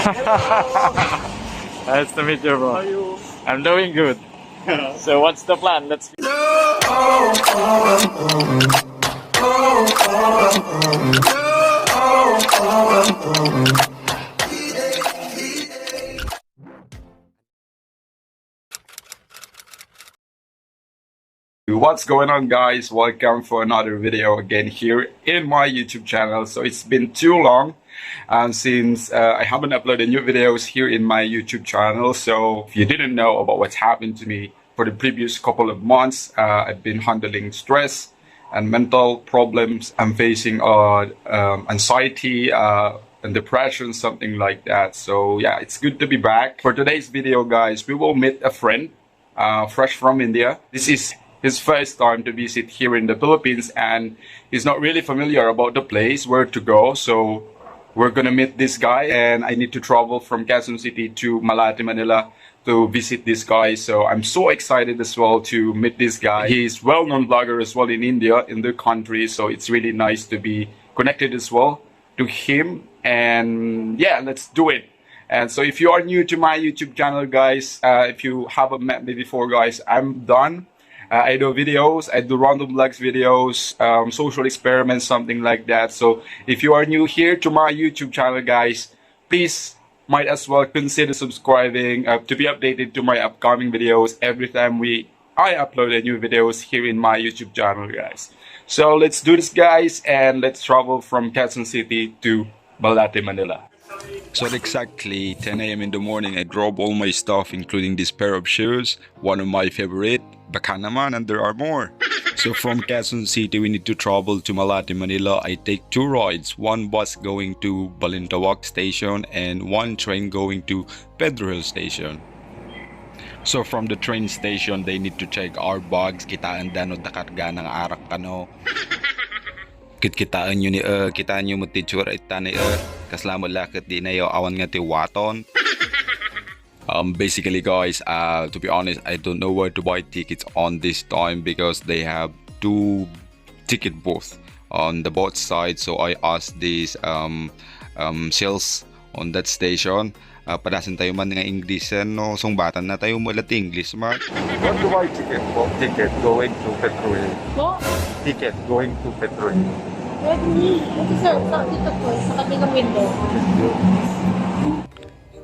Nice to meet you, bro. How are you? I'm doing good. So what's the plan? Let's. What's going on, guys? Welcome for another video again here in my YouTube channel. So it's been too long since I haven't uploaded new videos here in my YouTube channel. So if you didn't know about what's happened to me for the previous couple of months, I've been handling stress and mental problems. I'm facing anxiety and depression, something like that. So yeah, it's good to be back. For today's video, guys, we will meet a friend fresh from India. This is his first time to visit here in the Philippines, and he's not really familiar about the place, where to go. So we're gonna meet this guy, and I need to travel from Quezon City to Malate, Manila to visit this guy. So I'm so excited as well to meet this guy. He's well-known vlogger as well in India, in the country. So it's really nice to be connected as well to him. And yeah, let's do it. And so if you are new to my YouTube channel, guys, if you haven't met me before, guys, I'm done. I do videos, I do random vlogs videos, social experiments, something like that. So if you are new here to my YouTube channel, guys, please might as well consider subscribing to be updated to my upcoming videos every time I upload a new videos here in my YouTube channel, guys. So let's do this, guys, and let's travel from Quezon City to Malate, Manila. So at exactly 10 a.m. in the morning, I drove all my stuff, including this pair of shoes, one of my favorite, baka naman, and there are more. So from Quezon City, we need to travel to Malate, Manila. I take two rides, one bus going to Balintawak Station and one train going to Pedro Hill Station. So from the train station, they need to check our bags, kitaan danod na karga ng arak kano. Kitaan nyo kitaan nyo mo titsura itani kaslamo lakit di na yo awan nga ti waton. Basically, guys, to be honest, I don't know where to buy tickets on this time because they have two ticket booths on the both sides. So I asked these sales on that station. Padasan tayo man nga English, no? Sungbatan na tayo mo lat English, man. What do I ticket for? Ticket going to Petrol. Po? Ticket going to Petrol. Pwede ni. Ito sir, dito po, sa kabilang window.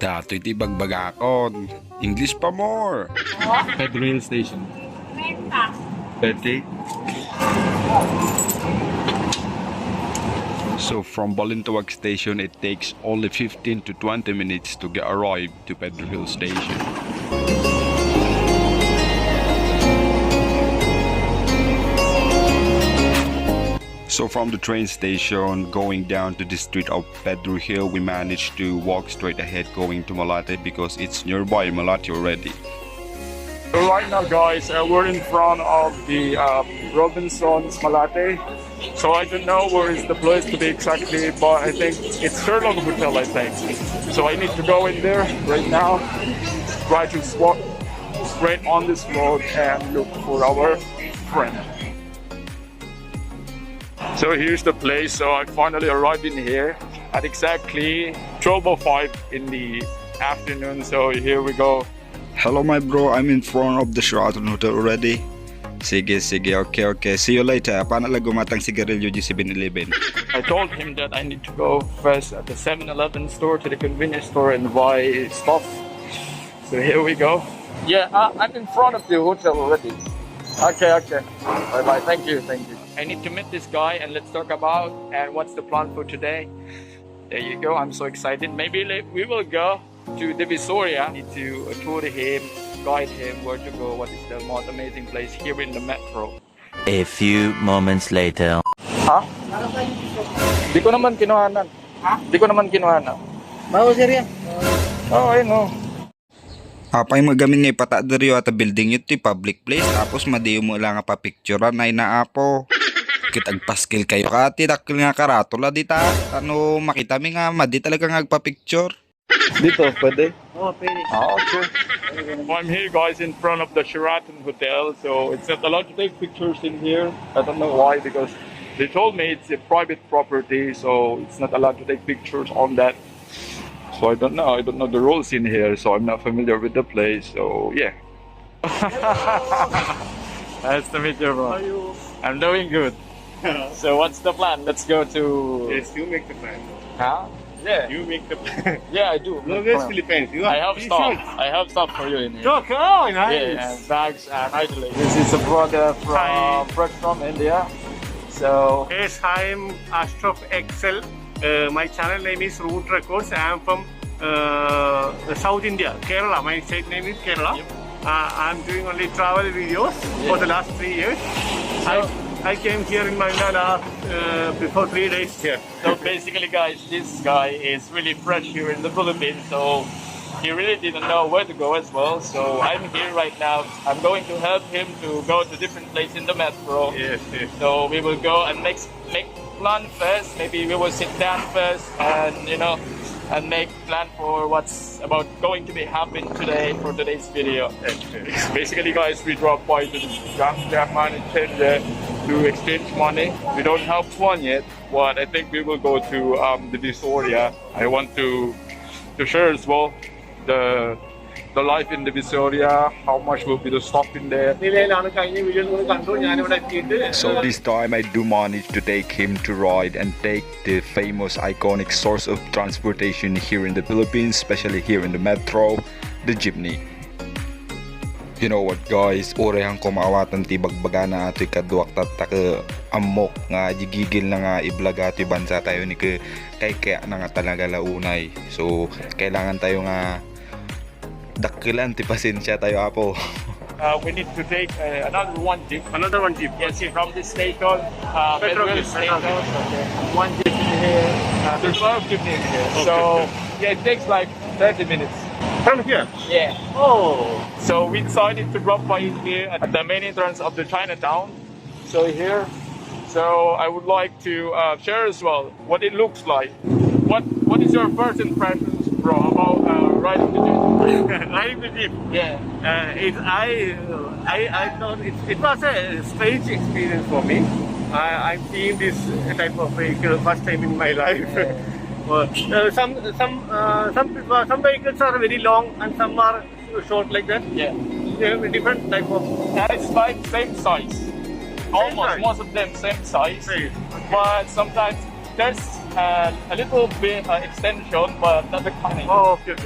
Dato iti bagbaga ko. English pa more. Pedro Hill Station. Menta. 30. So from Balintawak Station, it takes only 15 to 20 minutes to arrive to Pedro Hill Station. So from the train station going down to the street of Pedro Hill, we managed to walk straight ahead going to Malate because it's nearby Malate already. So right now, guys, we're in front of the Robinson's Malate. So I don't know where is the place to be exactly, but I think it's Sherlock Hotel, I think. So I need to go in there right now, try to walk straight on this road and look for our friend. So here's the place. So I finally arrived in here at exactly 12:05 in the afternoon. So here we go. Hello, my bro. I'm in front of the Chinatown Hotel already. Sige, okay. See you later. Paano lang gumatang sigarilyo di 7-Eleven? I told him that I need to go first at the 7-Eleven store to the convenience store and buy stuff. So here we go. Yeah, I'm in front of the hotel already. Okay. Bye. Thank you. I need to meet this guy and let's talk about and what's the plan for today. There you go. I'm so excited. Maybe we will go to Divisoria. Need to tour him, guide him where to go, what is the most amazing place here in the metro. A few moments later. Ha? Di ko naman kinuhanan. Ha? Di ko naman kinuhanan. Bawa sir yan. Oh, ayun o. Apay magamin nga ipata diriyo at building ito public place tapos madiyo mo lang nga pa-picturean ay naapo. Kitagpaskil kayo ka, tinakil nga karatula dita. Ano makita mi nga madi talaga nga agpa-picture. Dito, pwede? Oo, pwede. Okay. I'm here, guys, in front of the Sheraton Hotel. So it's not allowed to take pictures in here. I don't know why, because they told me it's a private property, so it's not allowed to take pictures on that. So I don't know the rules in here, so I'm not familiar with the place. So yeah. Nice to meet you, How bro. are you? I'm doing good. So what's the plan? Let's go to. Yes, you make the plan. Huh? Yeah. You make the plan. Yeah, I do. No, where's Philippines? You I have you stuff. should. I have stuff for you in here. Talk. Oh, nice. Yeah, and bags and idly. This is a brother Hi. from India. So Yes, I'm Ashraf Excel. My channel name is Root Records. I am from South India, Kerala. My state name is Kerala. Yep. I'm doing only travel videos for the last 3 years. I came here in Manila before 3 days here. So basically, guys, this guy is really fresh here in the Philippines, so he really didn't know where to go as well. So I'm here right now. I'm going to help him to go to different places in the metro. Yes, yes. So we will go and make plan first. Maybe we will sit down first and and make plan for what's about going to be happening today for today's video. Basically, guys, we drop by to the Jam money changer to exchange money. We don't have one yet, but I think we will go to the Visoria. I want to share as well the life in the Visoria, how much will be the stock in there. So this time I do manage to take him to ride and take the famous iconic source of transportation here in the Philippines, especially here in the metro, the jeepney. You know what, guys, orehang kumawatan ti bagbaga na ato'y kaduak tatake amok nga gigigil na nga iblaga ato'y bansa tayo ni kay kaya na nga talaga launay. So kailangan tayo nga dakilan ti pasensya tayo apo. We need to take another one jeep. Another one jeep. Yes, from the station, Petrol Petrol jeep, station. petrol jeep. Okay. One jeep in here. There's a lot of jeep in here. So yeah, it takes like 30 minutes. From here? Yeah. Oh. So we decided to drop by here at the main entrance of the Chinatown. So here. So I would like to share as well what it looks like. What is your first impressions, bro, about riding the jeep? Riding the jeep. Yeah. I thought it was a strange experience for me. I'm seeing this type of vehicle first time in my life. Some vehicles are very long and some are short like that. Yeah. They have a different type of. It's like same size. Almost size? most of them same size. Size, But sometimes there's a little bit extension, but not the cunning. Oh, okay.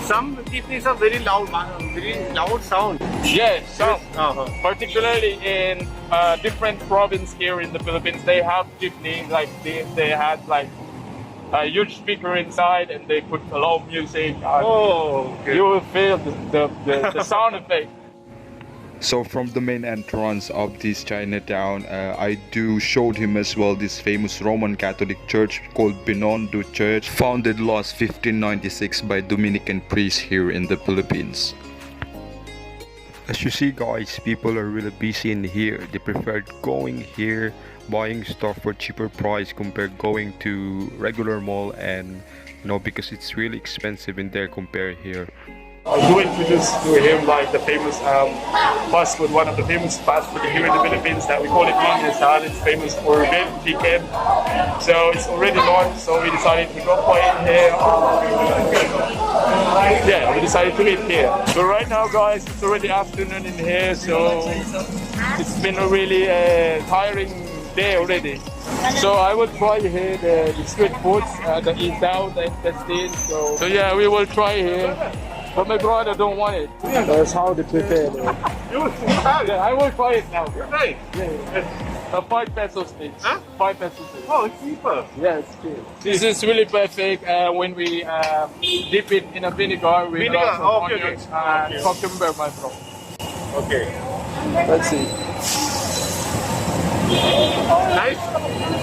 Some jeepneys are very loud sound. Yeah, some. Uh-huh. Particularly in different province here in the Philippines, they have jeepney, like they had like a huge speaker inside and they put loud music. Oh, okay. You will feel the sound effect. So from the main entrance of this Chinatown, I do showed him as well this famous Roman Catholic church called Binondo Church, founded last 1596 by Dominican priests here in the Philippines. As you see, guys, people are really busy in here. They preferred going here, buying stuff for cheaper price compared going to regular mall, and because it's really expensive in there compared here. I do introduce to him like the famous fast food, one of the famous fast food here in the Philippines that we call it Manila. It's famous for beef, chicken. So it's already launched, so we decided to go for it here. Yeah, we decided to eat here. So right now, guys, it's already afternoon in here, so it's been a really tiring day already. So I will try here the street foods, the eat out, the intestine. So yeah, we will try here. But my brother don't want it. That's how they prepare it. Yeah, I will try it now. Right. Yeah. 5 pesos each. Huh? 5 pesos each. Oh, it's cheaper. Yeah, it's cheap. This is really perfect when we dip it in a vinegar with Vinegar, lots of okay, onions okay. and Okay. cucumber, my bro. Okay. Let's see. Nice.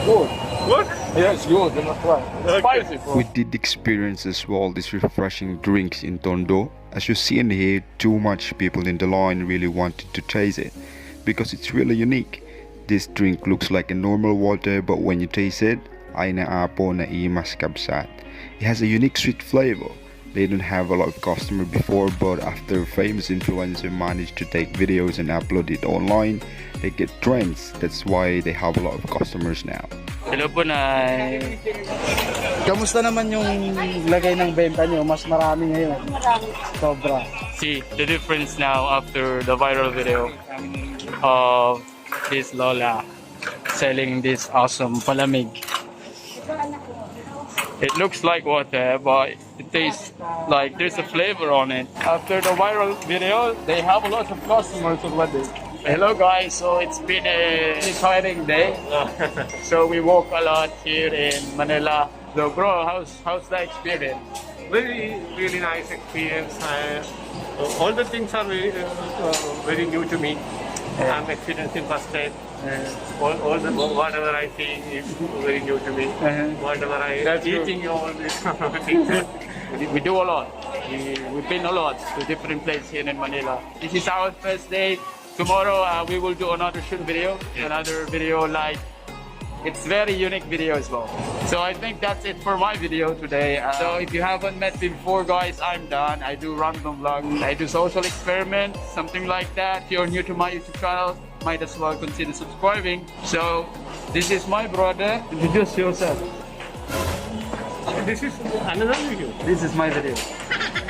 Good. Good. Yeah, it's good. You must try. It's Okay. spicy, bro. We did experience as well these refreshing drinks in Tondo. As you see in here, too much people in the line really wanted to taste it because it's really unique. This drink looks like a normal water, but when you taste it, ay naapo na imas kabsat. It has a unique sweet flavor. They don't have a lot of customer before, but after famous influencer managed to take videos and upload it online, they get trends. That's why they have a lot of customers now. Hello po, Nay. Kamusta naman yung lagay ng benta nyo? Mas marami ngayon. Marami. Sobra. See the difference now after the viral video of this Lola selling this awesome palamig. It looks like water, but it tastes like there's a flavor on it. After the viral video, they have a lot of customers already. Hello guys, so it's been an exciting day. So we walk a lot here in Manila. So bro, how's the experience? Really nice experience. All the things are very new to me. I'm experiencing first time. Whatever I see is very new to me. Whatever I teaching all these things. We do a lot. We've been a lot to different places here in Manila. This is our first day. Tomorrow we will do another shoot video, another video like it's very unique video as well. So I think that's it for my video today. So if you haven't met me before, guys, I'm Dan. I do random vlogs. I do social experiments, something like that. If you're new to my YouTube channel, might as well consider subscribing. So this is my brother. Introduce yourself. This is another video. This is my video.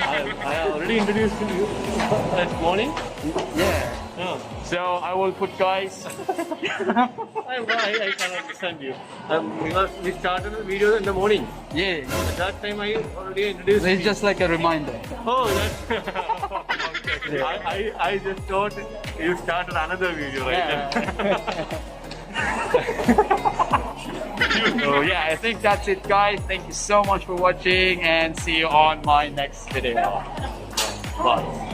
I already introduced you this morning. Yeah. Oh. So I will put guys. I cannot understand you. Because we started the video in the morning. Yeah. At that time I already introduced It's you. just like a reminder. Oh, that's... okay. I just thought you started another video right So yeah, I think that's it guys. Thank you so much for watching and see you on my next video. Bye.